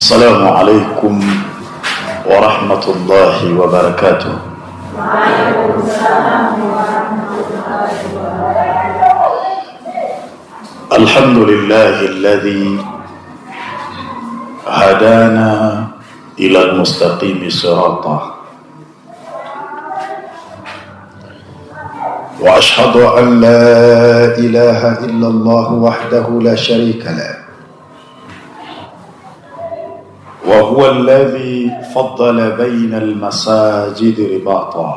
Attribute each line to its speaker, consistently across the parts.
Speaker 1: السلام عليكم ورحمة الله وبركاته.
Speaker 2: وعليكم السلام ورحمة الله وبركاته.
Speaker 1: الحمد لله الذي هدانا إلى المستقيم صراطا، وأشهد أن لا إله إلا الله وحده لا شريك له، وهو الذي فضل بين المساجد رباطا،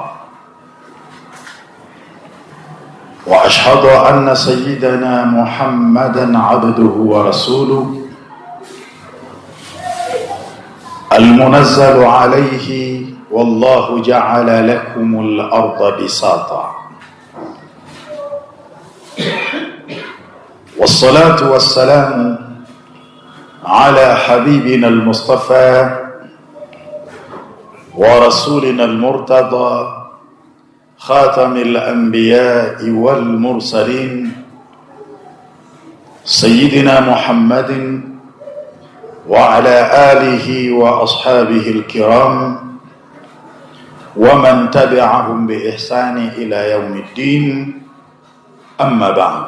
Speaker 1: وأشهد أن سيدنا محمدا عبده ورسوله المنزل عليه والله جعل لكم الأرض بساطا، والصلاة والسلام على حبيبنا المصطفى ورسولنا المرتضى خاتم الأنبياء والمرسلين سيدنا محمد وعلى آله وأصحابه الكرام ومن تبعهم بإحسان إلى يوم الدين. أما بعد.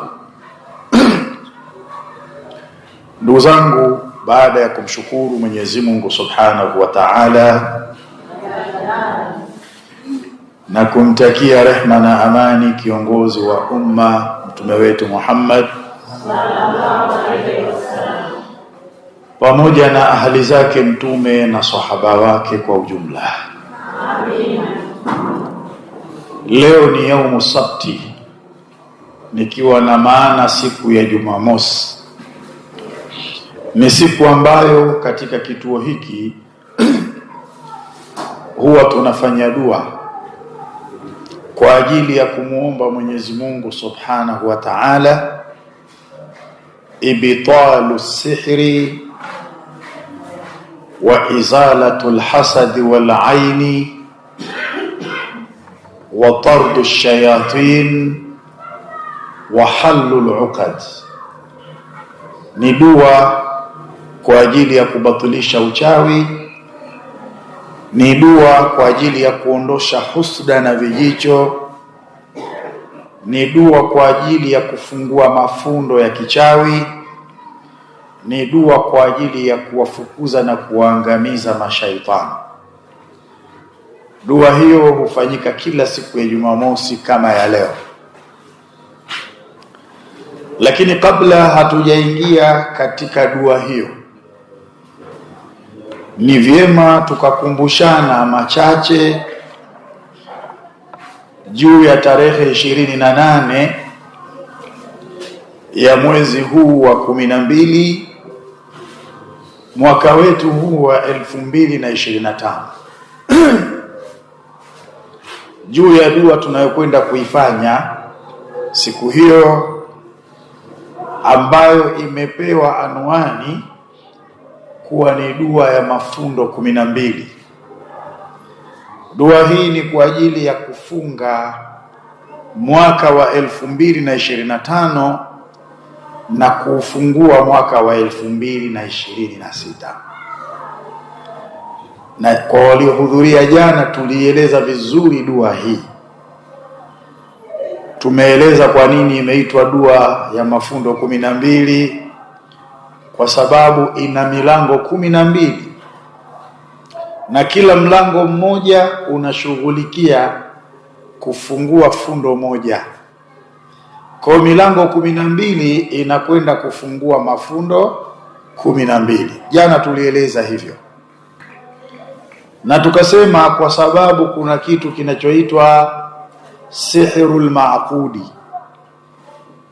Speaker 1: Ndugu zangu, baada ya kumshukuru Mwenyezi Mungu Subhanahu wa Ta'ala na kumtakia rehma na amani kiongozi wa umma mtume wetu Muhammad sallallahu alaihi wasallam, pamoja na ahali zake mtume na sahaba wake kwa ujumla. Amin. Leo ni yaumu sabti, nikiwa na maana siku ya Jumamosi. Ni siku ambayo katika kituo hiki huwa tunafanya dua kwa ajili ya kumuomba Mwenyezi Mungu Subhanahu wa Ta'ala ibtalu sihri wa izalatu alhasad wal aini wa tardu ash-shayatin wa hallu al-uqad. Ni dua kwa ajili ya kubatilisha uchawi, ni dua kwa ajili ya kuondosha husda na vijicho, ni dua kwa ajili ya kufungua mafundo ya kichawi, ni dua kwa ajili ya kuwafukuza na kuwaangamiza mashaitani. Dua hiyo hufanyika kila siku ya Jumamosi kama ya leo. Lakini kabla hatujaingia katika dua hiyo, ni vyema tukakumbushana machache juu ya tarehe 28 ya mwezi huu wa 12 mwaka wetu huu wa 2025 juu ya dua tunayokwenda kuifanya siku hiyo, ambayo imepewa anwani kuwa ni dua ya mafundo 12. Dua hii ni kwa ajili ya kufunga mwaka wa 2025 na kufungua mwaka wa 2026. Na kwa waliohudhuria jana tulieleza vizuri dua hii. Tumeeleza kwa nini imeitwa dua ya mafundo 12, kwa sababu ina milango 12 na kila mlango mmoja unashughulikia kufungua fundo moja. Kwa milango 12 inakwenda kufungua mafundo 12. Jana tulieleza hivyo. Na tukasema kwa sababu kuna kitu kinachoitwa sihrul maaqudi,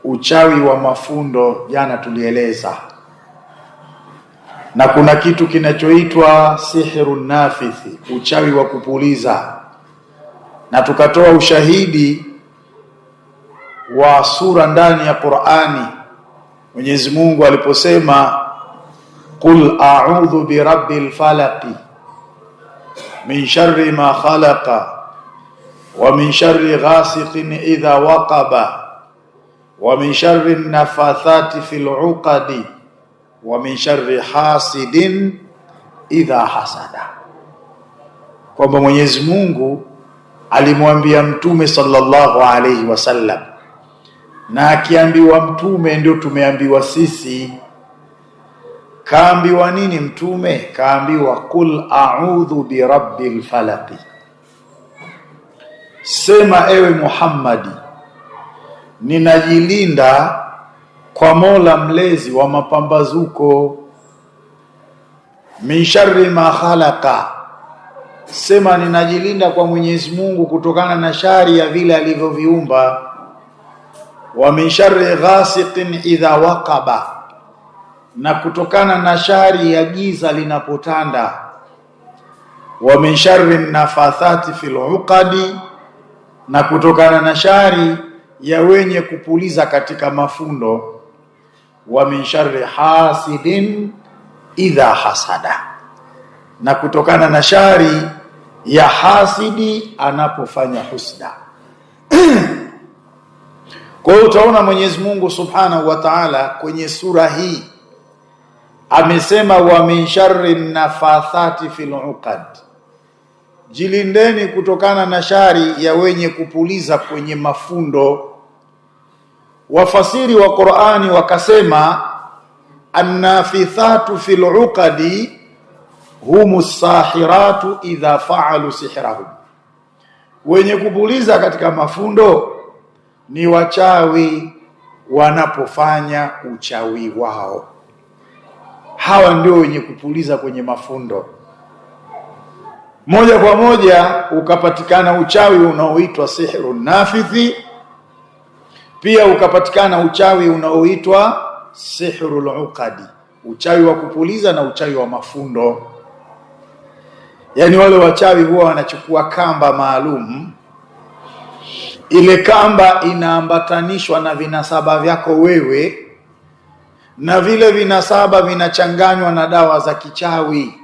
Speaker 1: uchawi wa mafundo, jana tulieleza. Na kuna kitu kinachoitwa sihrun nafithi, uchawi wa kupuliza. Na tukatoa ushahidi wa sura ndani ya Qur'ani Mwenyezi Mungu aliposema qul a'udhu birabbil falaq min sharri ma khalaqa wa min sharri ghasiqin idha waqaba wa min sharri nafathati fil 'uqadi wa min sharri hasidin idha hasada, kwamba Mwenyezi Mungu alimwambia Mtume sallallahu alayhi wasallam, na akiambiwa Mtume ndio tumeambiwa sisi. Kaambiwa nini Mtume? Kaambiwa qul a'udhu bi rabbil falaq, sema ewe Muhammadi, ninajilinda kwa Mola mlezi wa mapambazuko. Min sharri ma khalaqa, sema ninajilinda kwa Mwenyezi Mungu kutokana na shari ya vile alivyoviumba. Wa min sharri ghasiqin idha waqaba, na kutokana na shari ya giza linapotanda. Wa min sharri nafathati fil uqadi, na kutokana na shari ya wenye kupuliza katika mafundo. Wa min sharri hasidin idha hasada, na kutokana na shari ya hasidi anapofanya husda. Kwa hiyo utaona Mwenyezi Mungu Subhanahu wa Ta'ala kwenye sura hii amesema wa min sharri nafathati fil uqad, jilindeni kutokana na shari ya wenye kupuliza kwenye mafundo. Wafasiri wa Qur'ani wakasema annafithatu fil uqadi humus sahiratu idha fa'alu sihrahum, wenye kupuliza katika mafundo ni wachawi wanapofanya uchawi wao. Hawa ndio wenye kupuliza kwenye mafundo. Moja kwa moja ukapatikana uchawi unaoitwa sihrun nafithi, pia ukapatikana uchawi unaoitwa sihrul uqadi, uchawi wa kupuliza na uchawi wa mafundo. Yani wale wachawi huwa wanachukua kamba maalum, ile kamba inaambatanishwa na vinasaba vyako wewe, na vile vinasaba vinachanganywa na dawa za kichawi,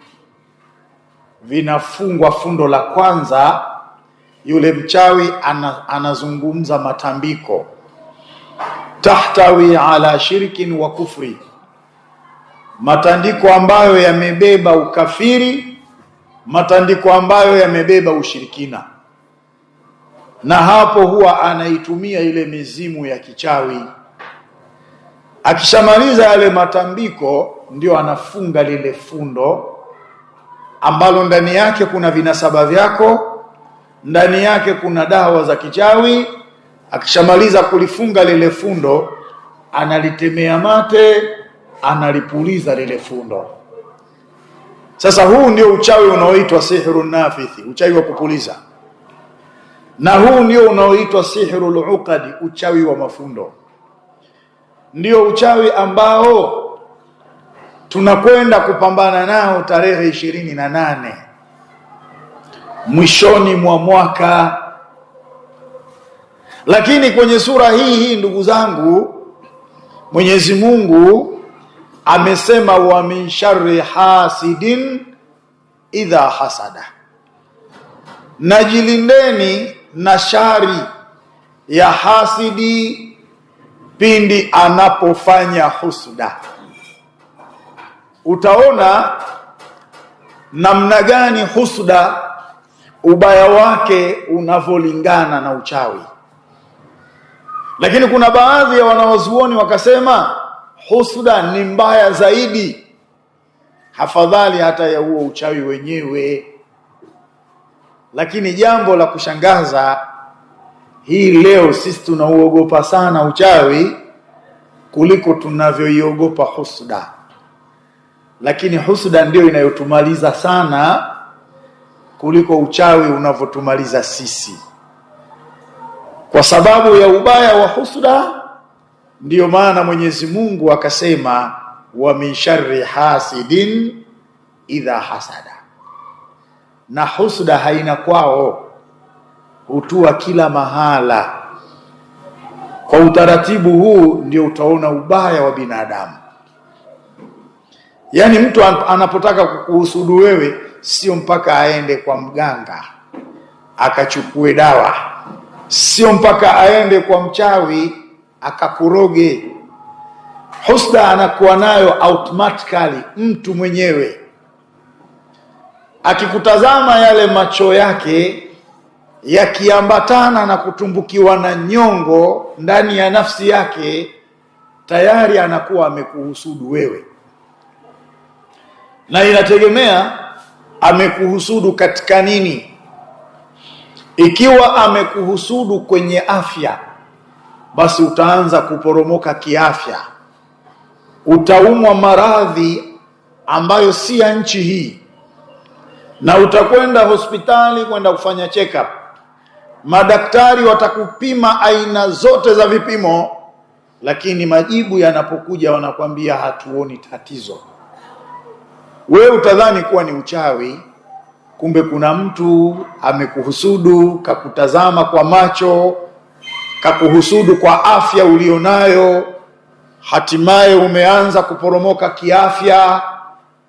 Speaker 1: vinafungwa fundo la kwanza. Yule mchawi anazungumza matambiko, tahtawi ala shirkin wa kufri, matandiko ambayo yamebeba ukafiri, matandiko ambayo yamebeba ushirikina. Na hapo huwa anaitumia ile mizimu ya kichawi. Akishamaliza yale matambiko, ndio anafunga lile fundo ambalo ndani yake kuna vinasaba vyako, ndani yake kuna dawa za kichawi. Akishamaliza kulifunga lile fundo, analitemea mate, analipuliza lile fundo. Sasa huu ndio uchawi unaoitwa sihrun nafithi, uchawi wa kupuliza. Na huu ndio unaoitwa sihrul uqadi, uchawi wa mafundo. Ndio uchawi ambao tunakwenda kupambana nao tarehe 28 mwishoni mwa mwaka. Lakini kwenye sura hii ndugu zangu, Mwenyezi Mungu amesema wa min sharri hasidin idha hasada, najilindeni na shari ya hasidi pindi anapofanya husda. Utaona namna gani husda ubaya wake unavolingana na uchawi. Lakini kuna baadhi ya wanawazuoni wakasema husda ni mbaya zaidi, hafadhali hata ya huo uchawi wenyewe. Lakini jambo la kushangaza, hii leo sisi tunauogopa sana uchawi kuliko tunavyoiogopa husda. Lakini husda ndio inayotumaliza sana kuliko uchawi unavyotumaliza sisi. Kwa sababu ya ubaya wa husda, ndiyo maana Mwenyezi Mungu akasema wa min sharri hasidin idha hasada. Na husda haina kwao, hutua kila mahala. Kwa utaratibu huu ndio utaona ubaya wa binadamu. Yani mtu anapotaka kukuhusudu wewe, sio mpaka aende kwa mganga akachukue dawa, sio mpaka aende kwa mchawi akakuroge. Husda anakuwa nayo automatically mtu mwenyewe. akikutazama yale macho yake yakiambatana na kutumbukiwa na nyongo ndani ya nafsi yake, tayari anakuwa amekuhusudu wewe. Na inategemea amekuhusudu katika nini. Ikiwa amekuhusudu kwenye afya, basi utaanza kuporomoka kiafya, utaumwa maradhi ambayo si ya nchi hii, na utakwenda hospitali kwenda kufanya check up. Madaktari watakupima aina zote za vipimo, lakini majibu yanapokuja wanakwambia hatuoni tatizo. Wewe utadhani kuwa ni uchawi, kumbe kuna mtu amekuhusudu, kakutazama kwa macho, kakuhusudu kwa afya ulionayo, hatimaye umeanza kuporomoka kiafya,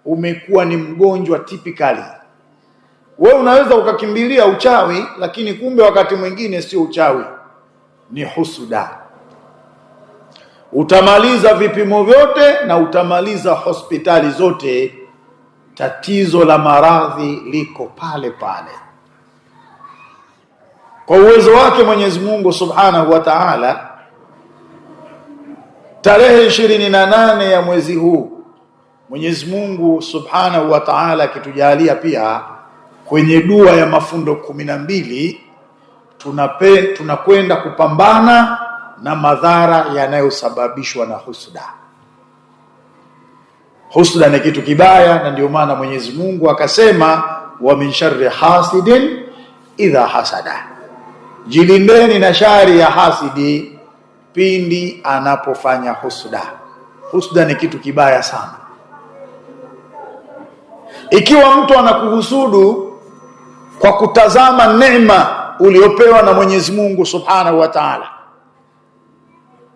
Speaker 1: umekuwa ni mgonjwa typically. Wewe unaweza ukakimbilia uchawi, lakini kumbe wakati mwingine sio uchawi, ni husuda. Utamaliza vipimo vyote na utamaliza hospitali zote, tatizo la maradhi liko pale pale. Kwa uwezo wake Mwenyezi Mungu Subhanahu wa Ta'ala, tarehe 28 ya mwezi huu, Mwenyezi Mungu Subhanahu wa Ta'ala akitujalia pia kwenye dua ya mafundo 12, tunakwenda kupambana na madhara yanayosababishwa na husuda. Husuda ni kitu kibaya, na ndio maana Mwenyezi Mungu akasema wa min sharri hasidin idha hasada, jilindeni na shari ya hasidi pindi anapofanya husuda. Husuda ni kitu kibaya sana. Ikiwa mtu anakuhusudu kwa kutazama neema uliopewa na Mwenyezi Mungu Subhanahu wa Ta'ala,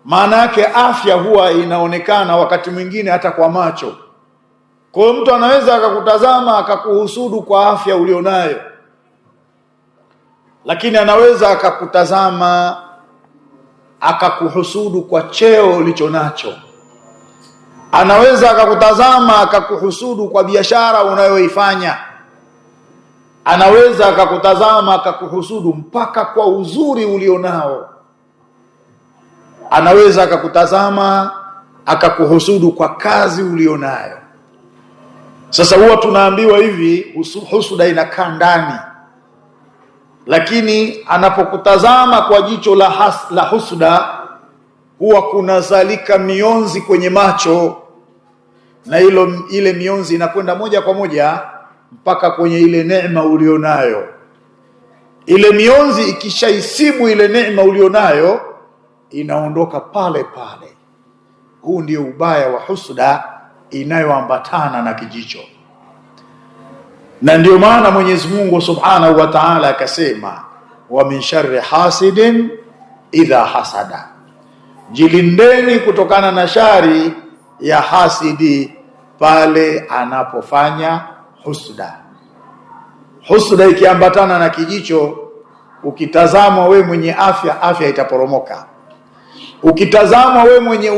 Speaker 1: maana yake afya huwa inaonekana wakati mwingine hata kwa macho. Kwa hiyo mtu anaweza akakutazama akakuhusudu kwa afya ulionayo, lakini anaweza akakutazama akakuhusudu kwa cheo ulichonacho. Anaweza akakutazama akakuhusudu kwa biashara unayoifanya. Anaweza akakutazama akakuhusudu mpaka kwa uzuri ulionao. Anaweza akakutazama akakuhusudu kwa kazi ulionayo. Sasa huwa tunaambiwa hivi, husuda inakaa ndani, lakini anapokutazama kwa jicho la husuda, huwa kunazalika mionzi kwenye macho, na ile mionzi inakwenda moja kwa moja mpaka kwenye ile neema ulionayo. Ile mionzi ikishaisibu ile neema ulionayo, inaondoka pale pale. Huu ndio ubaya wa husuda inayoambatana na kijicho. Na ndio maana Mwenyezi Mungu Subhanahu wa Ta'ala akasema wa min sharri hasidin idha hasada, jilindeni kutokana na shari ya hasidi pale anapofanya husuda. Husuda ikiambatana na kijicho, ukitazama we mwenye afya, afya itaporomoka. Ukitazama we mwenye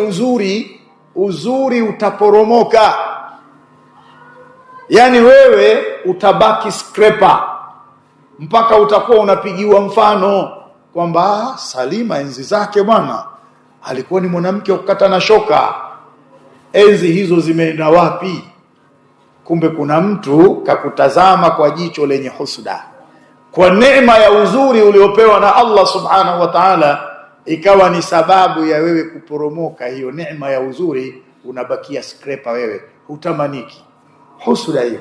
Speaker 1: uzuri utaporomoka. Yani wewe utabaki scraper, mpaka utakuwa unapigiwa mfano kwamba Salima enzi zake bwana alikuwa ni mwanamke wa kukata na shoka. Enzi hizo zimeenda wapi? Kumbe kuna mtu kakutazama kwa jicho lenye husuda, kwa neema ya uzuri uliopewa na Allah Subhanahu wa Ta'ala, ikawa ni sababu ya wewe kuporomoka hiyo neema ya uzuri, unabakia scraper wewe, hutamaniki. Husuda hiyo.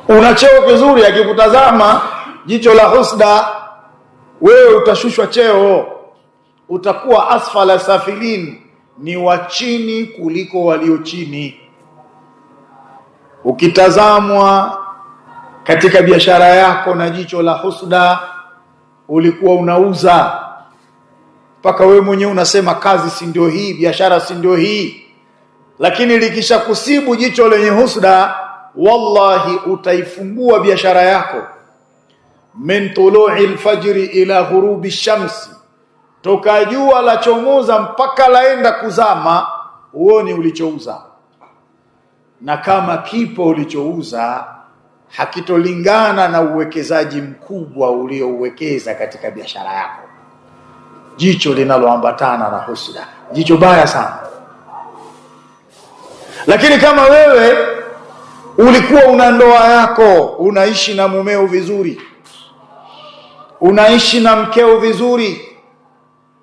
Speaker 1: Una cheo kizuri, akikutazama jicho la husuda, wewe utashushwa cheo, utakuwa asfala safilin, ni wa chini kuliko walio chini. Ukitazamwa katika biashara yako na jicho la husuda, ulikuwa unauza mpaka wewe mwenyewe unasema kazi si ndio hii, biashara si ndio hii, lakini likisha kusibu jicho lenye husuda, wallahi utaifungua biashara yako. Min tulu'i al-fajri ila ghurubi shamsi, toka jua la chomoza mpaka laenda kuzama, uone ulichouza. Na kama kipo ulichouza, hakitolingana na uwekezaji mkubwa uliouwekeza katika biashara yako. Jicho linaloambatana na husda, jicho baya sana. Lakini kama wewe ulikuwa una ndoa yako, unaishi na mumeo vizuri, unaishi na mkeo vizuri,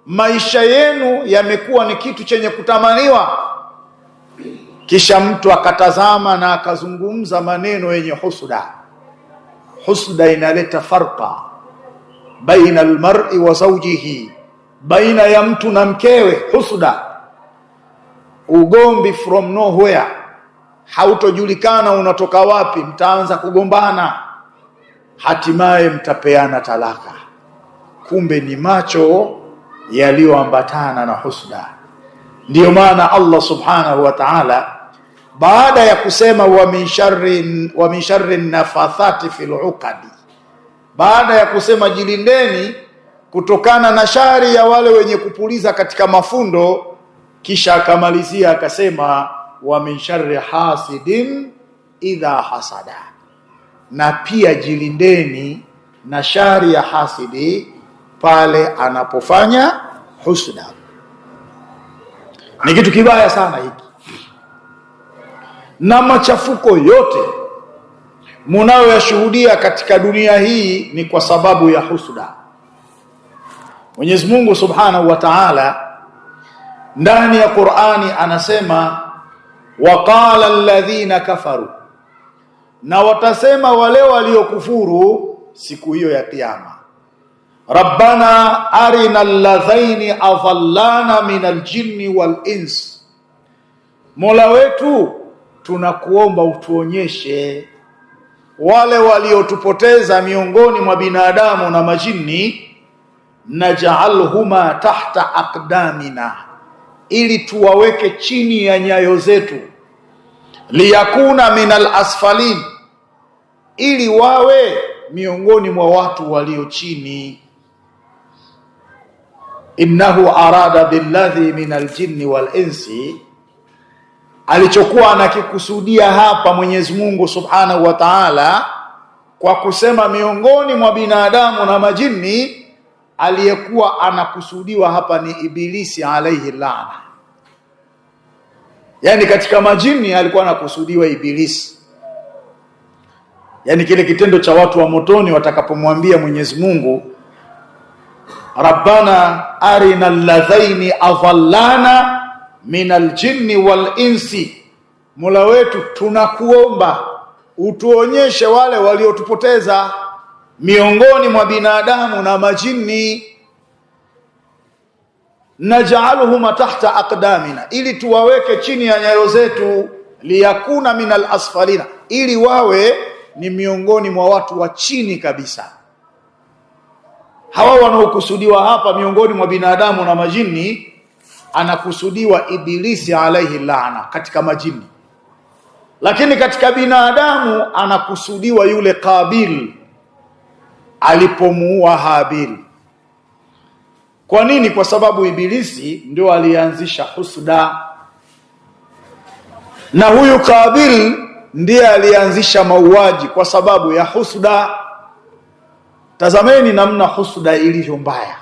Speaker 1: maisha yenu yamekuwa ni kitu chenye kutamaniwa, kisha mtu akatazama na akazungumza maneno yenye husda. Husda inaleta farqa baina almar'i wa zawjihi, baina ya mtu na mkewe. Husda, ugomvi from nowhere, hautojulikana unatoka wapi, mtaanza kugombana, hatimaye mtapeana talaka. Kumbe ni macho yaliyoambatana na husda. Ndiyo maana Allah subhanahu wa ta'ala, baada ya kusema wa min sharri nafathati fil uqadi, baada ya kusema jilindeni kutokana na shari ya wale wenye kupuliza katika mafundo, kisha akamalizia akasema wa min sharri hasidin idha hasada, na pia jilindeni na shari ya hasidi pale anapofanya husda. Ni kitu kibaya sana hiki, na machafuko yote munayoyashuhudia katika dunia hii ni kwa sababu ya husda. Mwenyezi Mungu Subhanahu wa Ta'ala ndani ya Qur'ani anasema waqala alladhina kafaru, na watasema wale waliokufuru siku hiyo ya kiyama, rabbana arina alladhaini adhallana min aljinni wal ins, Mola wetu tunakuomba utuonyeshe wale waliotupoteza miongoni mwa binadamu na majini, naj'alhuma tahta aqdamina, ili tuwaweke chini ya nyayo zetu, liyakuna minal asfalin, ili wawe miongoni mwa watu walio chini. Innahu arada billadhi minal jinni wal insi, alichokuwa anakikusudia hapa Mwenyezi Mungu Subhanahu wa Ta'ala kwa kusema miongoni mwa binadamu na majini, aliyekuwa anakusudiwa hapa ni Ibilisi alayhi laana. Yani katika majini alikuwa anakusudiwa Ibilisi. Yani kile kitendo cha watu wa motoni watakapomwambia Mwenyezi Mungu rabbana arina alladhaini adhallana minal jinni wal insi, Mola wetu tunakuomba utuonyeshe wale waliotupoteza miongoni mwa binadamu na majini, naj'aluhuma tahta aqdamina, ili tuwaweke chini ya nyayo zetu, liyakuna minal asfalina, ili wawe ni miongoni mwa watu wa chini kabisa. Hawa wanaokusudiwa hapa miongoni mwa binadamu na majini, anakusudiwa Ibilisi alayhi laana katika majini. Lakini katika binadamu anakusudiwa yule Qabil alipomuua Habil. Kwa nini? Kwa sababu Ibilisi ndio alianzisha husda, na huyu Qabil ndiye alianzisha mauaji kwa sababu ya husda. Tazameni namna husda ilivyo mbaya.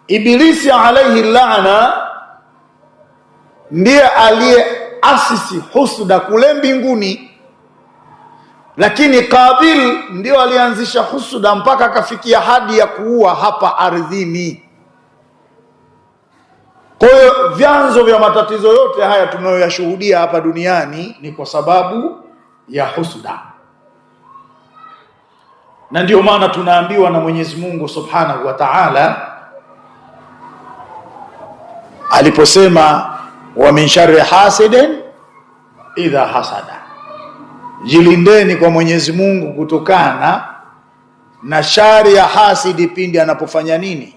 Speaker 1: Ibilisi alayhi laana ndiye aliyeasisi husda kule mbinguni, lakini Qabil ndio alianzisha husda mpaka akafikia hadi ya kuua hapa ardhini. Kwa hiyo vyanzo vya matatizo yote haya tunayoyashuhudia hapa duniani ni kwa sababu ya husda. Na ndio maana tunaambiwa na Mwenyezi Mungu Subhanahu wa Ta'ala aliposema wa min sharri hasidin idha hasada, jilindeni kwa Mwenyezi Mungu kutokana na shari ya hasidi pindi anapofanya nini?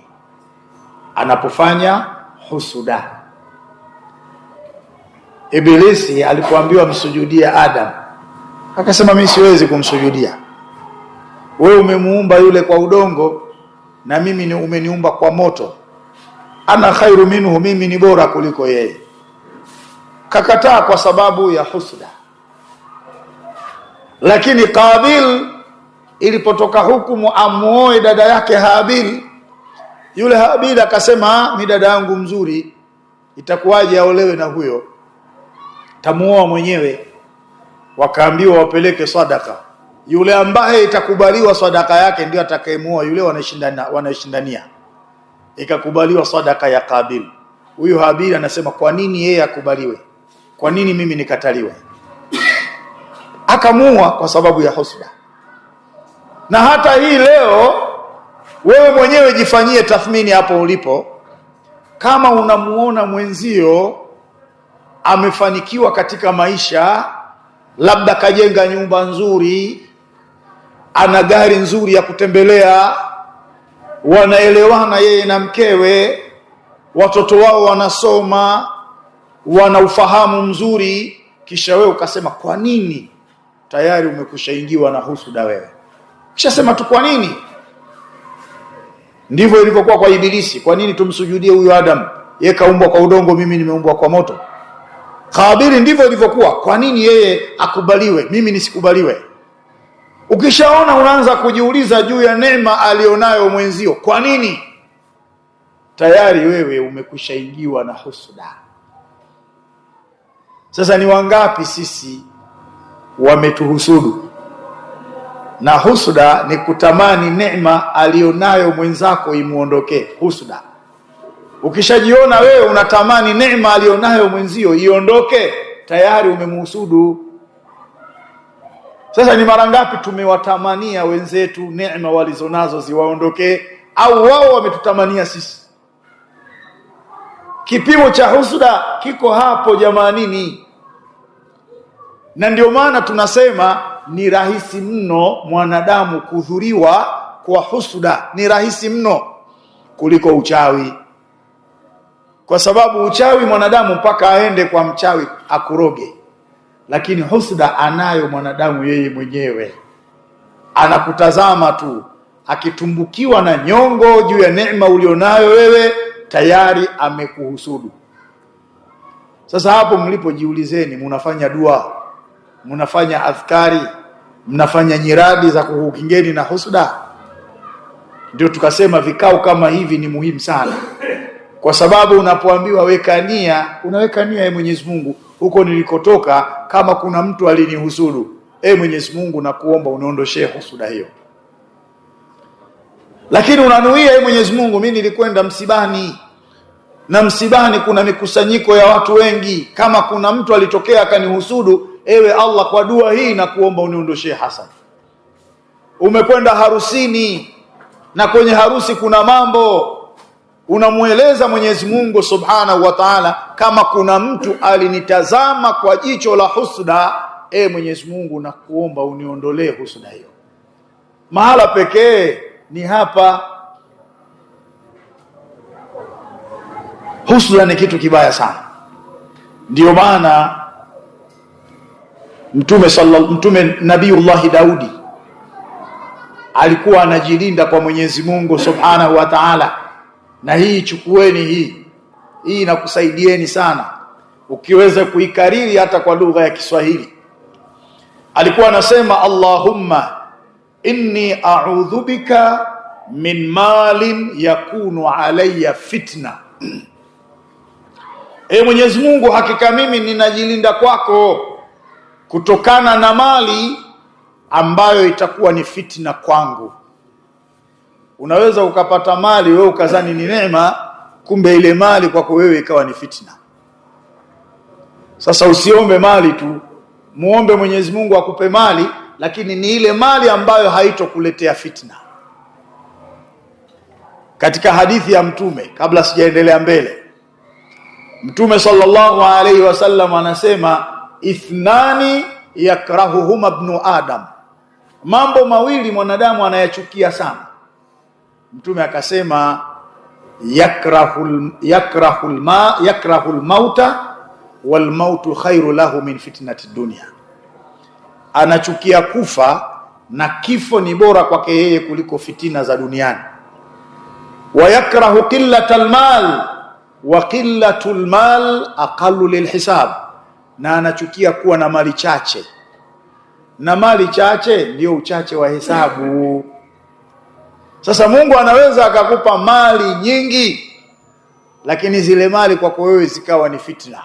Speaker 1: Anapofanya husuda. Ibilisi alipoambiwa msujudie Adam, akasema mimi siwezi kumsujudia. Wewe umemuumba yule kwa udongo na mimi ni umeniumba kwa moto, ana khairu minhu, mimi ni bora kuliko yeye. Kakataa kwa sababu ya husda. Lakini Qabil ilipotoka hukumu amuoe dada yake Habil, yule Habil akasema, mi dada yangu mzuri, itakuwaje aolewe na huyo, tamuoa mwenyewe. Wakaambiwa wapeleke sadaka, yule ambaye itakubaliwa sadaka yake ndio atakayemuoa yule wanashindania. Ikakubaliwa sadaka ya Qabil. Huyo Habil anasema, kwa nini yeye akubaliwe, kwa nini mimi nikataliwe? Akamuoa kwa sababu ya husda. Na hata hii leo wewe mwenyewe jifanyie tathmini hapo ulipo. Kama unamuona mwenzio amefanikiwa katika maisha, labda kajenga nyumba nzuri, ana gari nzuri ya kutembelea, wanaelewana yeye na mkewe, watoto wao wanasoma, wana ufahamu mzuri, kisha wewe ukasema kwa nini? Tayari umekushaingiwa na husuda wewe. Kisha sema tu kwa nini? Ndivyo ilivyokuwa kwa Ibilisi. Kwa nini tumsujudie huyu Adam? Yeye kaumbwa kwa udongo, mimi nimeumbwa kwa moto. Kabili ndivyo ilivyokuwa. Kwa nini yeye akubaliwe, mimi nisikubaliwe? Ukishaona unaanza kujiuliza juu ya neema alionayo mwenzio, kwa nini? Tayari wewe umekushaingiwa na husuda. Sasa ni wangapi sisi wametuhusudu? Na husuda ni kutamani neema alionayo mwenzako imuondokee. Husuda. Ukishajiona wewe unatamani neema alionayo mwenzio iondoke, tayari umemhusudu. Sasa ni mara ngapi tumewatamania wenzetu neema walizonazo ziwaondokee, au wao wametutamania sisi? Kipimo cha husuda kiko hapo jamanini. Na ndio maana tunasema ni rahisi mno mwanadamu kudhuriwa kwa husuda, ni rahisi mno kuliko uchawi. Kwa sababu uchawi mwanadamu mpaka aende kwa mchawi akuroge, lakini husuda anayo mwanadamu yeye mwenyewe. Anakutazama tu, akitumbukiwa na nyongo juu ya neema ulionayo wewe, tayari amekuhusudu. Sasa hapo mlipojiulizeni, mnafanya dua, mnafanya adhkari, mnafanya nyiradi za kukingeni na husuda? Ndio tukasema vikao kama hivi ni muhimu sana. Kwa sababu unapoambiwa weka nia, unaweka nia ya Mwenyezi Mungu, huko nilikotoka kama kuna mtu alinihusudu, Mwenyezi Mungu nakuomba uniondoshee husuda hiyo. Lakini unanuia, Mwenyezi Mungu, mimi nilikwenda msibani, na msibani kuna mikusanyiko ya watu wengi, kama kuna mtu alitokea akanihusudu, ewe Allah, kwa dua hii na kuomba uniondoshee hasad. Umekwenda harusini, na kwenye harusi kuna mambo, unamueleza Mwenyezi Mungu Subhanahu wa Ta'ala, kama kuna mtu alinitazama kwa jicho la husuda, Mwenyezi Mungu na kuomba uniondolee husuda hiyo. Mahala pekee ni hapa. Husuda ni kitu kibaya sana. Ndio maana Mtume Nabiiullah Daudi alikuwa anajilinda kwa Mwenyezi Mungu Subhanahu wa Ta'ala. Na hii chukueni, hii inakusaidieni sana ukiweza kuikariri hata kwa lugha ya Kiswahili. Alikuwa anasema, Allahumma inni a'udhu bika min malin yakunu alayya fitna. Mwenyezi Mungu, hakika mimi ninajilinda kwako kutokana na mali ambayo itakuwa ni fitna kwangu. Unaweza ukapata mali wewe ukazani ni neema, kumbe ile mali kwako wewe ikawa ni fitna. Sasa usiombe mali tu, muombe Mwenyezi Mungu akupe mali, lakini ni ile mali ambayo haitokuletea fitna. Katika hadithi ya Mtume, kabla sijaendelea mbele, Mtume sallallahu alaihi wasallam anasema, ithnani yakrahuhuma ibnu Adam, mambo mawili mwanadamu anayachukia sana. Mtume akasema, yakrahul mauta wal mautu khairu lahu min fitnati dunya. Anachukia kufa, na kifo ni bora kwake yeye kuliko fitina za duniani. Wa yakrahu qillatal mal wa qillatul mal aqallu lilhisab, na anachukia kuwa na mali chache, na mali chache ndio uchache wa hesabu. Sasa Mungu anaweza akakupa mali nyingi, lakini zile mali kwako wewe zikawa ni fitna.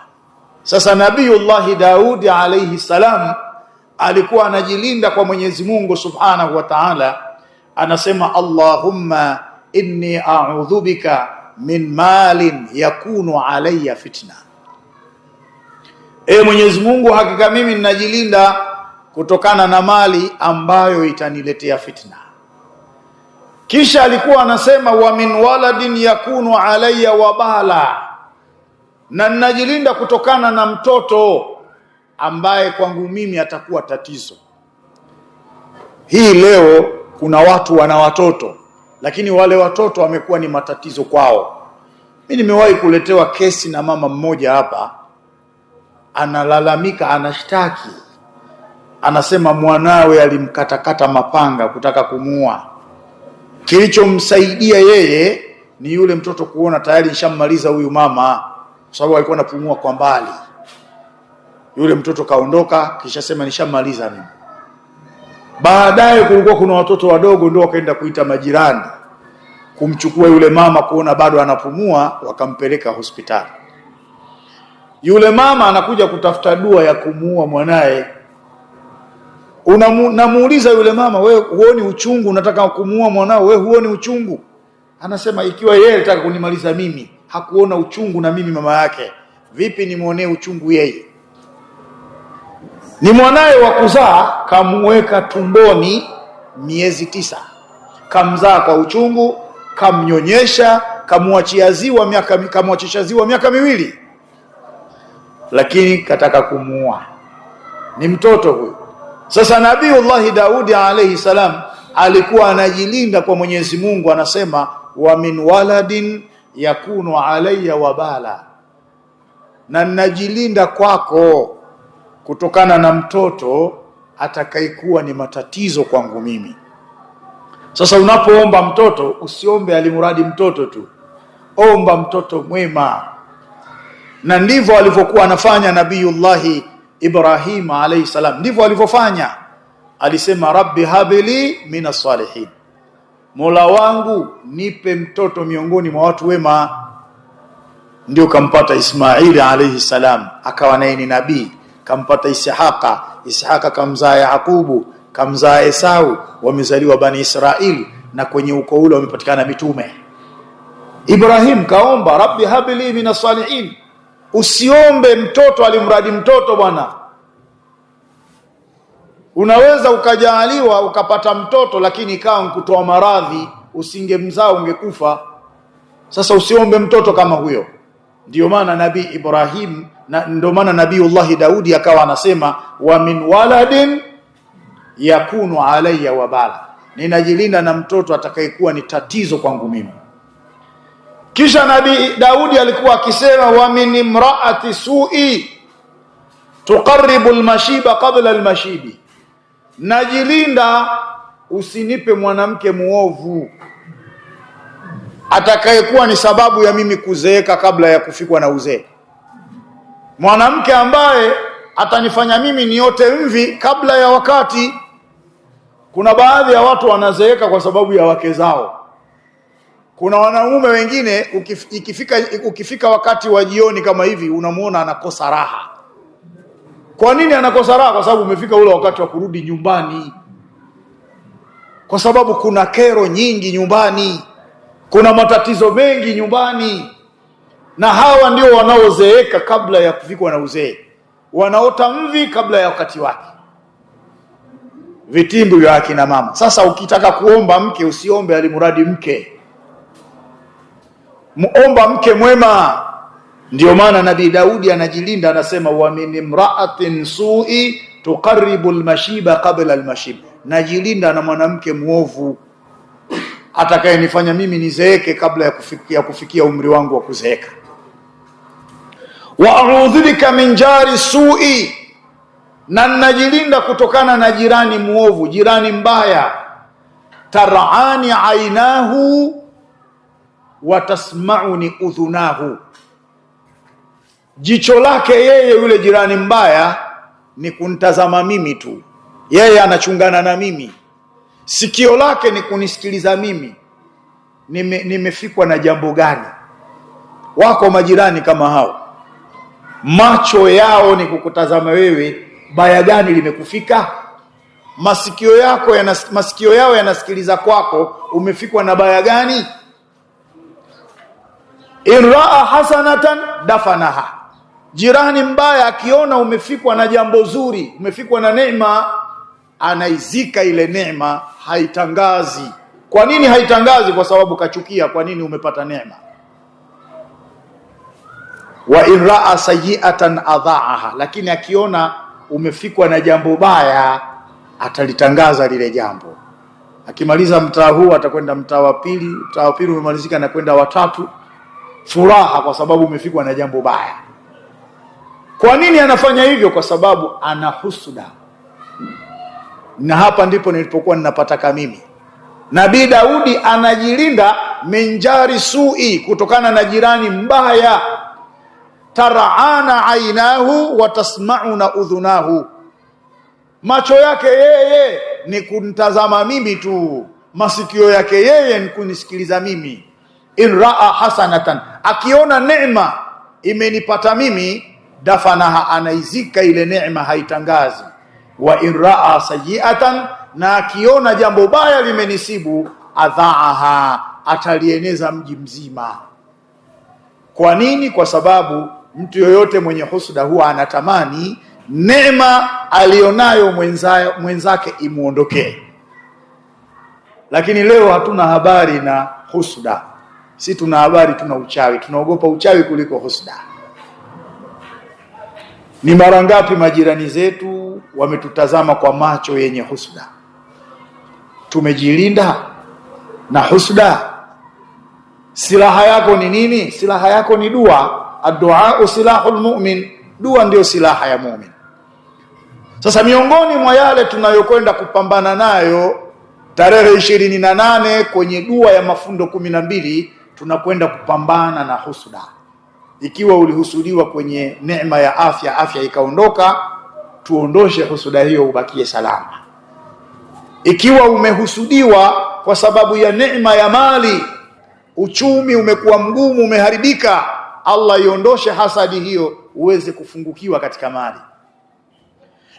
Speaker 1: Sasa Nabiyullah Daudi alayhi salam alikuwa anajilinda kwa Mwenyezi Mungu Subhanahu wa Ta'ala, anasema Allahumma inni a'udhu bika min malin yakunu alayya fitna. Mwenyezi Mungu, hakika mimi ninajilinda kutokana na mali ambayo itaniletea fitna. Kisha alikuwa anasema wa min waladin yakunu alayya wabala, na ninajilinda kutokana na mtoto ambaye kwangu mimi atakuwa tatizo. Hii leo kuna watu wana watoto, lakini wale watoto wamekuwa ni matatizo kwao. Mimi nimewahi kuletewa kesi na mama mmoja hapa, analalamika, anashtaki, anasema mwanawe alimkatakata mapanga kutaka kumuua. Kilichomsaidia yeye ni yule mtoto kuona tayari nishammaliza huyu mama, kwa sababu alikuwa anapumua kwa mbali. Yule mtoto kaondoka, kisha sema nishammaliza mimi. Baadaye kulikuwa kuna watoto wadogo, ndio wakaenda kuita majirani kumchukua yule mama, kuona bado anapumua, wakampeleka hospitali. Yule mama anakuja kutafuta dua ya kumuua mwanae. Namuuliza yule mama, wewe huoni uchungu unataka kumuua mwanao? Wewe huoni uchungu? Anasema ikiwa yeye alitaka kunimaliza mimi, hakuona uchungu na mimi mama yake, vipi nimuonee uchungu yeye? Ni mwanae wa kuzaa, kamuweka tumboni miezi 9. Kamzaa kwa uchungu, kamnyonyesha, kamwachisha ziwa miaka 2. Lakini kataka kumuua. Ni mtoto huyu. Sasa Nabiyullah Daudi alayhi salam alikuwa anajilinda kwa Mwenyezi Mungu, anasema wa min waladin yakunu alayya wabala, na ninajilinda kwako kutokana na mtoto atakayekuwa ni matatizo kwangu mimi. Sasa unapoomba mtoto, usiombe alimuradi mtoto tu, omba mtoto mwema. Na ndivyo alivyokuwa anafanya Nabiyullah Ibrahim alayhi salam, ndivyo alivyofanya. Alisema rabbi habli minas salihin, Mola wangu nipe mtoto miongoni mwa watu wema. Ndio kampata Ismaili alayhi salam, akawa naye ni nabii. Kampata Ishaqa kamzaa Yaqubu, kamzaa Esau, wamezaliwa Bani Israili, na kwenye ukoo ule wamepatikana mitume. Ibrahim kaomba rabbi habli minas salihin. Usiombe mtoto alimradi mtoto bwana. Unaweza ukajaaliwa ukapata mtoto, lakini ikawa kutoa maradhi, usingemzaa ungekufa. Sasa usiombe mtoto kama huyo. Ndio maana Nabii Ibrahim, na ndio maana Nabiyullah Daudi akawa anasema wa min waladin yakunu alayya wabala, ninajilinda na mtoto atakayekuwa ni tatizo kwangu mimi. Kisha Nabii Daudi alikuwa akisema wa min imraati su'i tuqarribu almashiba qabla almashibi, najilinda usinipe mwanamke muovu atakayekuwa ni sababu ya mimi kuzeeka kabla ya kufikwa na uzee. Mwanamke ambaye atanifanya mimi niote mvi kabla ya wakati. Kuna baadhi ya watu wanazeeka kwa sababu ya wake zao. Kuna wanaume wengine ukifika wakati wa jioni kama hivi unamuona anakosa raha. Kwa nini anakosa raha? Kwa sababu umefika ule wakati wa kurudi nyumbani. Kwa sababu kuna kero nyingi nyumbani, kuna matatizo mengi nyumbani. Na hawa ndio wanaozeeka kabla ya kufikwa na uzee. Wanaota mvi kabla ya wakati wake. Vitimbi vya akina mama. Sasa ukitaka kuomba mke, usiombe alimuradi mke, muomba mke mwema. Ndio maana Nabii Daudi anajilinda, anasema wa min imra'atin su'i tuqarribu almashiba qabla almashib, najilinda na mwanamke muovu atakayenifanya mimi nizeeke kabla ya kufikia umri wangu wa kuzeeka. Wa a'udhu bika min jari su'i, na najilinda kutokana na jirani muovu, jirani mbaya. Tar'ani ainahu wa tasma'uni udhunahu, jicho lake yeye yule jirani mbaya ni kunitazama mimi tu, yeye anachungana na mimi, sikio lake ni kunisikiliza mimi, nimefikwa na jambo gani? Wako majirani kama hao, macho yao ni kukutazama wewe, baya gani limekufika? Masikio yao yanasikiliza kwako, umefikwa na baya gani? In raa hasanatan dafanaha, jirani mbaya akiona umefikwa na jambo zuri, umefikwa na neema, anaizika ile neema, haitangazi. Kwa nini haitangazi? Kwa sababu kachukia. Kwa nini umepata neema? Wa in raa sayiatan adhaaha, lakini akiona umefikwa na jambo baya atalitangaza lile jambo. Akimaliza mtaa huu atakwenda mtaa wa pili, mtaa wa pili umemalizika na kwenda wa tatu. Furaha kwa sababu umefikwa na jambo baya. Kwa nini anafanya hivyo? Kwa sababu ana husuda. Na hapa ndipo nilipokuwa ninapataka mimi. Nabii Daudi anajilinda menjari sui, kutokana na jirani mbaya. Taraana ainahu wa tasmauna udhunahu, macho yake yeye ni kunitazama mimi tu, masikio yake yeye ni kunisikiliza mimi. In raa hasanatan, akiona neema imenipata mimi, dafanaha, anaizika ile neema, haitangazi. Wa in raa sayiatan, na akiona jambo baya limenisibu, adhaaha, atalieneza mji mzima. Kwa nini? Kwa sababu mtu yoyote mwenye husuda huwa anatamani neema alionayo mwenzake imuondokee. Lakini leo hatuna habari na husuda. Si tuna habari, tuna uchawi. Tunaogopa uchawi kuliko husuda. Ni mara ngapi majirani zetu wametutazama kwa macho yenye husuda? Tumejilinda na husuda. Silaha yako ni nini? Silaha yako ni dua. Ad-du'a silahul mu'min, dua ndio silaha ya mu'min. Sasa miongoni mwa yale tunayokwenda kupambana nayo tarehe 28 kwenye dua ya mafundo 12, tunakwenda kupambana na husuda. Ikiwa ulihusudiwa kwenye neema ya afya, afya ikaondoka, tuondoshe husuda hiyo, ubakie salama. Ikiwa umehusudiwa kwa sababu ya neema ya mali, uchumi umekuwa mgumu, umeharibika, Allah iondoshe hasadi hiyo, uweze kufungukiwa katika mali.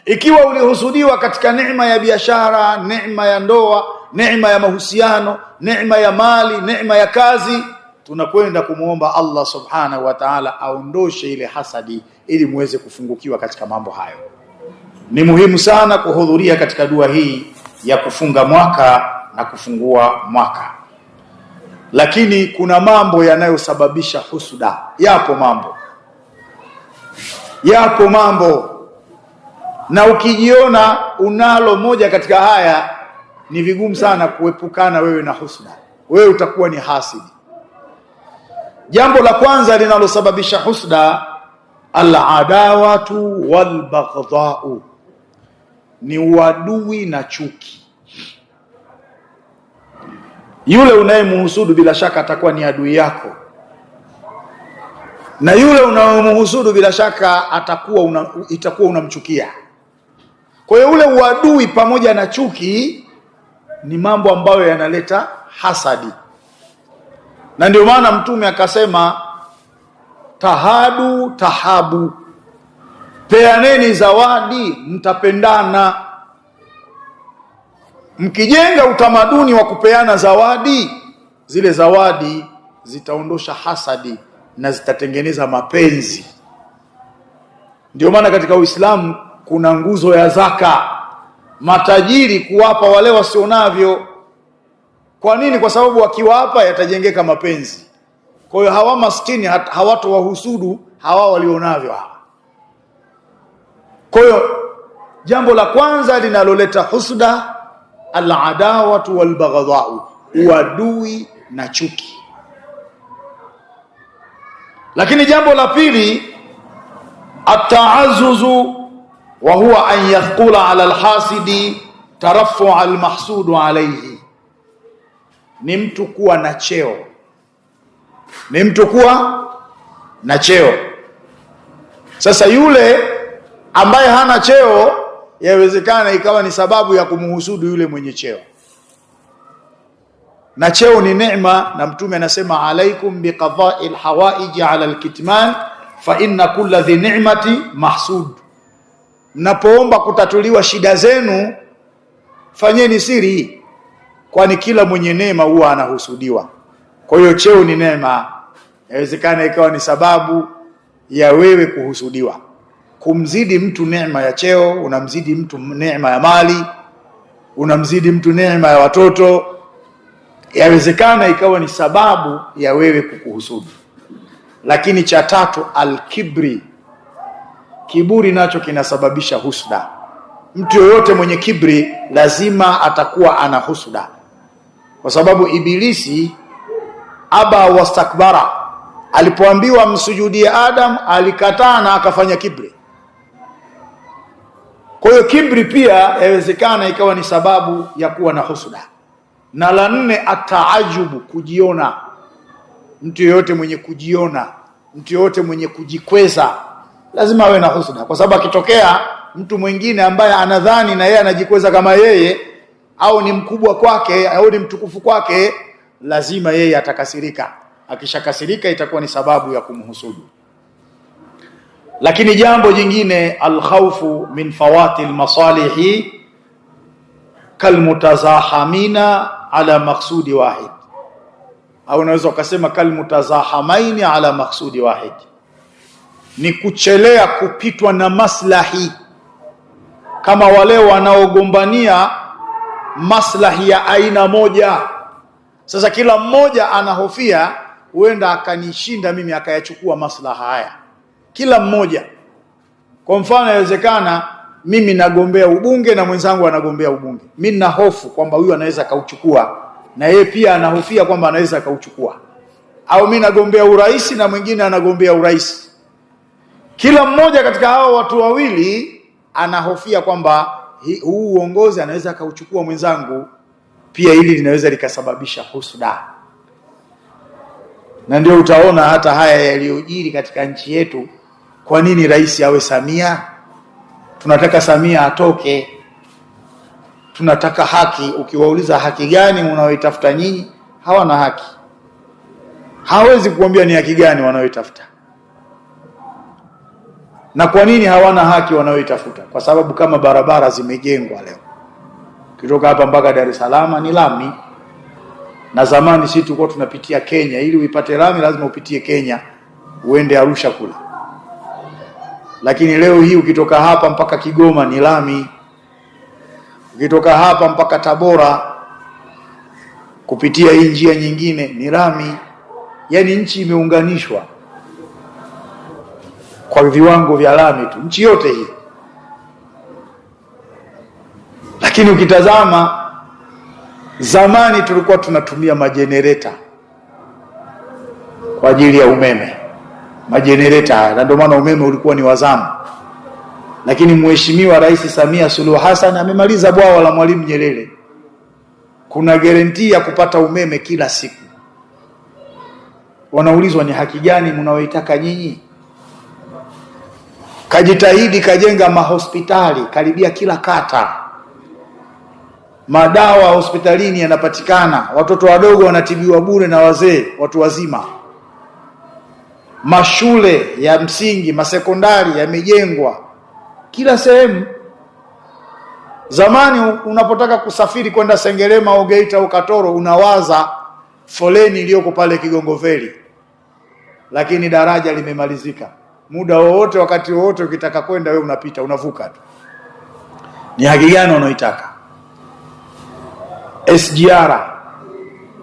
Speaker 1: Ikiwa ulihusudiwa katika neema ya biashara, neema ya ndoa, neema ya mahusiano, neema ya mali, neema ya kazi, tunakwenda kumuomba Allah subhanahu wa ta'ala aondoshe ile hasadi, ili muweze kufungukiwa katika mambo hayo. Ni muhimu sana kuhudhuria katika dua hii ya kufunga mwaka na kufungua mwaka. Lakini kuna mambo yanayosababisha husuda. Yapo mambo. Na ukijiona unalo moja katika haya, ni vigumu sana kuepukana wewe na husuda. Wewe utakuwa ni hasidi. Jambo la kwanza linalosababisha husuda, al-adawatu wal-baghdha'u, ni uadui na chuki. Yule unayemhusudu bila shaka atakuwa ni adui yako, na yule unayemhusudu bila shaka itakuwa unamchukia. Kwa hiyo ule uadui pamoja na chuki ni mambo ambayo yanaleta hasadi. Na ndio maana Mtume akasema, tahadu tahabu, peaneni zawadi mtapendana. Mkijenga utamaduni wa kupeana zawadi, zile zawadi zitaondosha hasadi na zitatengeneza mapenzi. Ndio maana katika Uislamu kuna nguzo ya zaka, matajiri kuwapa wale wasionavyo. Kwa nini? Kwa sababu wakiwapa yatajengeka mapenzi. Kwa hiyo hawa maskini hawatowahusudu hawa walionavyo hawa. Kwa hiyo jambo la kwanza linaloleta husuda, al-adawatu wal-baghdha'u, uadui na chuki. Lakini jambo la pili, at-ta'azzuzu wa huwa an yathqula 'ala al-hasidi tarafu' al-mahsudu alayhi, ni mtu kuwa na cheo. Sasa yule ambaye hana cheo, yawezekana ikawa ni sababu ya kumhusudu yule mwenye cheo. Na cheo ni neema, na Mtume anasema alaikum biqada'i alhawaiji ala alkitman fa inna kulla dhi ni'mati mahsud. Mnapoomba kutatuliwa shida zenu, fanyeni siri, kwani kila mwenye neema huwa anahusudiwa. Kwa hiyo cheo ni neema, yawezekana ikawa ni sababu ya wewe kuhusudiwa. Kumzidi mtu neema ya cheo, unamzidi mtu neema ya mali, unamzidi mtu neema ya watoto, yawezekana ikawa ni sababu ya wewe kukuhusudu. Lakini cha tatu, al-kibri. Kiburi nacho kinasababisha husda. Mtu yoyote mwenye kibri lazima atakuwa ana husda, kwa sababu Ibilisi aba wastakbara, alipoambiwa msujudie Adam alikataa na akafanya kibri. Kwa hiyo kibri pia yawezekana ikawa ni sababu ya kuwa na husda. Na la nne, ataajubu, kujiona. Mtu yoyote mwenye kujiona, mtu yoyote mwenye kujikweza lazima awe na husda, kwa sababu akitokea mtu mwingine ambaye anadhani na yeye anajikweza kama yeye, au ni mkubwa kwake au ni mtukufu kwake, lazima yeye atakasirika. Akishakasirika itakuwa ni sababu ya kumhusudu. Lakini jambo jingine, alkhawfu min fawati almasalihi kalmutazahamina ala maksudi wahid, au unaweza ukasema kalmutazahamaini ala maksudi wahid. Ni kuchelea kupitwa na maslahi, kama wale wanaogombania maslahi ya aina moja. Sasa kila mmoja anahofia huenda akanishinda mimi, akayachukua maslaha haya kila mmoja. Kwa mfano, inawezekana mimi nagombea ubunge na mwenzangu anagombea ubunge. Mimi na hofu kwamba huyu anaweza kauchukua, na yeye pia anahofia kwamba anaweza kauchukua. Au mimi nagombea urais na mwingine anagombea urais. Kila mmoja katika hao watu wawili anahofia kwamba huu uongozi anaweza kauchukua mwenzangu. Pia hili linaweza likasababisha husda. Na ndio utaona hata haya yaliyojiri katika nchi yetu. Kwa nini rais awe Samia? Tunataka Samia atoke. Tunataka haki. Ukiwauliza haki gani unaoitafuta nyinyi, hawana haki. Hawezi kuambia ni haki gani wanaoitafuta. Na kwa nini hawana haki wanaoitafuta? Kwa sababu kama barabara zimejengwa leo, kutoka hapa mpaka Dar es Salaam ni lami, na zamani sisi tulikuwa tunapitia Kenya. Ili uipate lami lazima upitie Kenya uende Arusha kula. Lakini leo hii ukitoka hapa mpaka Kigoma ni lami, ukitoka hapa mpaka Tabora kupitia hii njia nyingine ni lami. Yaani nchi imeunganishwa kwa viwango vya lami tu, nchi yote hii. Lakini ukitazama zamani tulikuwa tunatumia majenereta kwa ajili ya umeme. Majenereta, na ndio maana umeme ulikuwa ni wazamu. Lakini Mheshimiwa Rais Samia Suluhu Hassan amemaliza bwawa la Mwalimu Nyerere. Kuna guarantee ya kupata umeme kila siku. Wanaulizwa ni haki gani mnaoitaka nyinyi? Kajitahidi kajenga mahospitali karibia kila kata. Madawa hospitalini yanapatikana, watoto wadogo wanatibiwa bure na wazee, watu wazima. Mashule ya msingi, masekondari yamejengwa kila sehemu. Zamani unapotaka kusafiri kwenda Sengerema au Geita au Katoro, unawaza foleni iliyoko pale Kigongoveli. Lakini daraja limemalizika. Muda wowote, wakati wowote ukitaka kwenda wewe unapita, unavuka tu. Ni haki gani unaoitaka? SGR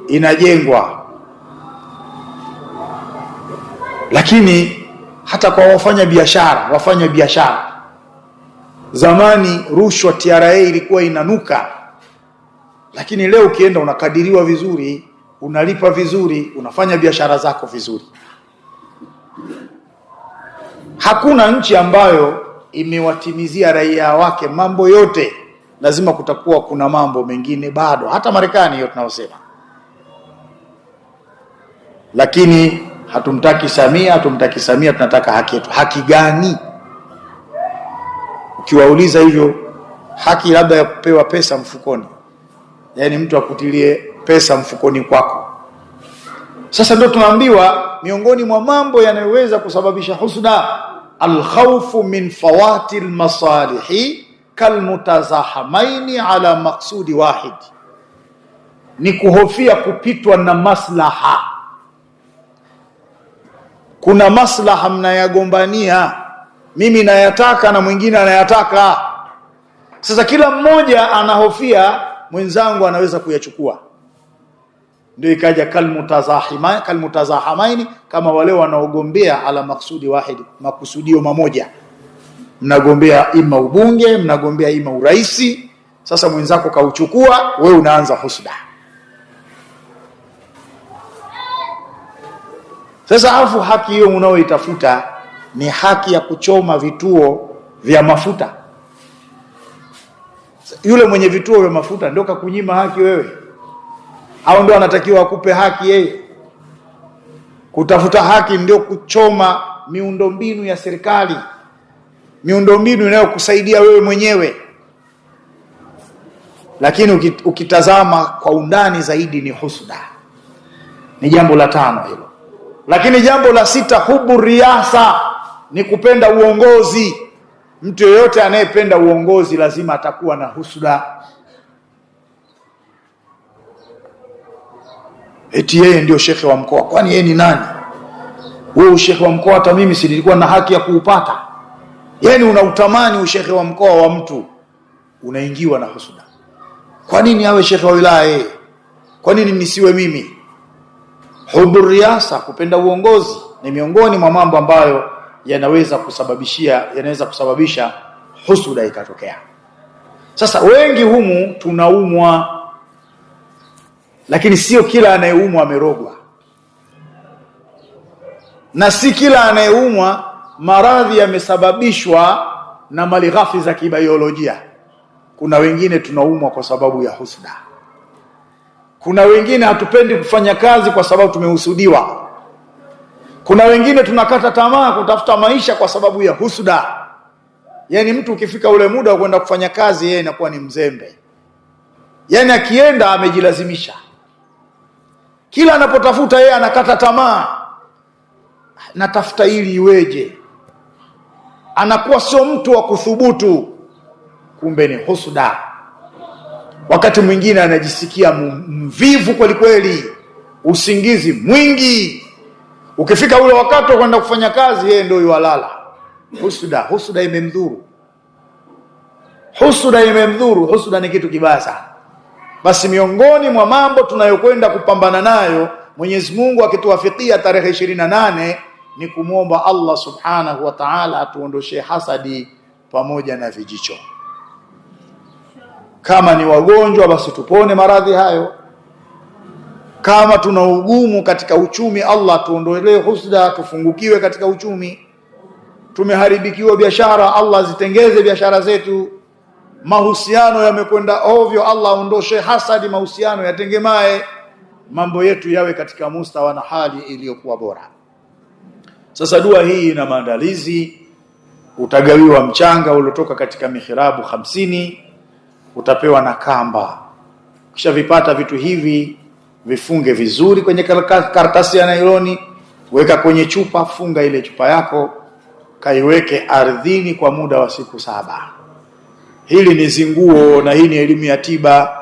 Speaker 1: inajengwa. Lakini hata kwa wafanya biashara, zamani rushwa TRA ilikuwa inanuka. Lakini leo ukienda unakadiriwa vizuri, unalipa vizuri, unafanya biashara zako vizuri. Hakuna nchi ambayo imewatimizia raia wake mambo yote. Lazima kutakuwa kuna mambo mengine bado. Hata Marekani hiyo tunaosema. Lakini hatumtaki Samia, tunataka haki yetu. Haki gani? Ukiwauliza hivyo haki labda ya kupewa pesa mfukoni, yani mtu akutilie pesa mfukoni kwako. Sasa ndio tunaambiwa miongoni mwa mambo yanayoweza kusababisha husda, alkhawfu min fawati almasalihi kalmutazahamaini ala maksudi wahid, ni kuhofia kupitwa na maslaha. Kuna maslaha mnayagombania, mimi nayataka na mwingine anayataka. Sasa kila mmoja anahofia mwenzangu anaweza kuyachukua, ndio ikaja kalmutazahamaini, kama wale wanaogombea ala maksudi wahid, makusudio mamoja. Mnagombea ima ubunge, mnagombea ima uraisi. Sasa mwenzako kauchukua, wewe unaanza husda. Sasa afu haki hiyo unaoitafuta ni haki ya kuchoma vituo vya mafuta. Yule mwenye vituo vya mafuta ndio kakunyima haki wewe, au ndio anatakiwa akupe haki yeye? Kutafuta haki ndio kuchoma miundombinu ya serikali, miundombinu inayokusaidia wewe mwenyewe. Lakini ukitazama kwa undani zaidi ni husda. Ni jambo la 5 hilo. Lakini jambo la 6, hubu riasa, ni kupenda uongozi. Mtu yeyote anayependa uongozi lazima atakuwa na husda. Eti yeye ndio shekhe wa mkoa. Kwani yeye ni nani? Wewe shekhe wa mkoa, hata mimi si nilikuwa na haki ya kuupata? Yani unautamani ushekhe wa mkoa wa mtu, unaingiwa na husda. Kwa nini awe shekhe wa wilaya yeye? Kwa nini nisiwe mimi? Hubu riasa, kupenda uongozi, ni miongoni mwa mambo ambayo yanaweza kusababisha husda ikatokea. Sasa wengi humu tunaumwa, lakini sio kila anayeumwa amerogwa, na si kila anayeumwa maradhi yamesababishwa na malighafi za kibiolojia. Kuna wengine tunaumwa kwa sababu ya husda. Kuna wengine hatupendi kufanya kazi kwa sababu tumehusudiwa. Kuna wengine tunakata tamaa kutafuta maisha kwa sababu ya husda. Yani mtu ukifika ule muda wa kwenda kufanya kazi, yeye inakuwa ni mzembe. Yani akienda amejilazimisha. Kila anapotafuta yeye anakata tamaa, natafuta ili iweje. Anakuwa sio mtu wa kuthubutu, kumbe ni husda. Wakati mwingine anajisikia mvivu kweli kweli, usingizi mwingi. Ukifika ule wakati wa kwenda kufanya kazi, yeye ndio yualala. Husda imemdhuru. Husda ni kitu kibaya sana. Basi miongoni mwa mambo tunayokwenda kupambana nayo, Mwenyezi Mungu akituwafikia tarehe 28, ni kumwomba Allah subhanahu wa ta'ala atuondoshe hasadi pamoja na vijicho. Kama ni wagonjwa, basi tupone maradhi hayo. Kama tuna ugumu katika uchumi, Allah tuondolee husda, tufungukiwe katika uchumi. Tumeharibikiwa biashara, Allah zitengeze biashara zetu. Mahusiano yamekwenda ovyo, Allah ondoshe hasadi, mahusiano yatengemae, mambo yetu yawe katika mustawa na hali iliyokuwa bora. Sasa dua hii ina maandalizi. Utagawiwa mchanga uliotoka katika mihirabu 50, utapewa na kamba. Kisha vipata vitu hivi, vifunge vizuri kwenye karatasi ya nailoni, weka kwenye chupa, funga ile chupa yako, kaiweke ardhini kwa muda wa siku 7. Hili ni zinguo, na hii ni elimu ya tiba.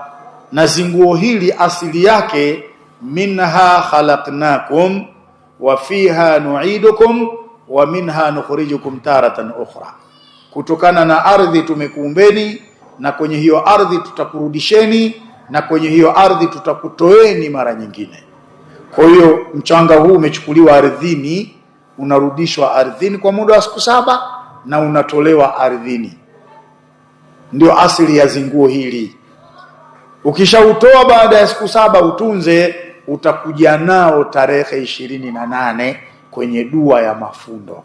Speaker 1: Na zinguo hili asili yake, minha khalaqnakum wa fiha nu'idukum wa minha nukhrijukum taratan ukhra. Kutokana na ardhi tumekuumbeni, na kwenye hiyo ardhi tutakurudisheni, na kwenye hiyo ardhi tutakutoeni mara nyingine. Kwa hiyo mchanga huu umechukuliwa ardhini, unarudishwa ardhini kwa muda wa siku 7, na unatolewa ardhini. Ndio asili ya zinguo hili. Ukishautoa baada ya siku 7 utunze, utakuja nao tarehe 28 kwenye dua ya mafundo.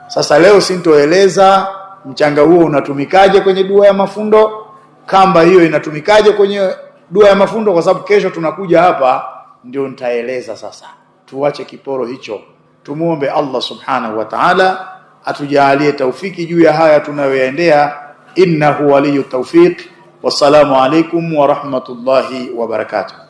Speaker 1: Sasa leo sintoeleza mchanga huo unatumikaje kwenye dua ya mafundo, kamba hiyo inatumikaje kwenye dua ya mafundo, kwa sababu kesho tunakuja hapa ndio nitaeleza. Sasa tuache kiporo hicho, tumuombe Allah subhanahu wa ta'ala atujalie taufiki juu ya haya tunayoyaendea, innahu waliyut tawfiq. Wassalamu alaykum wa rahmatullahi wa barakatuh.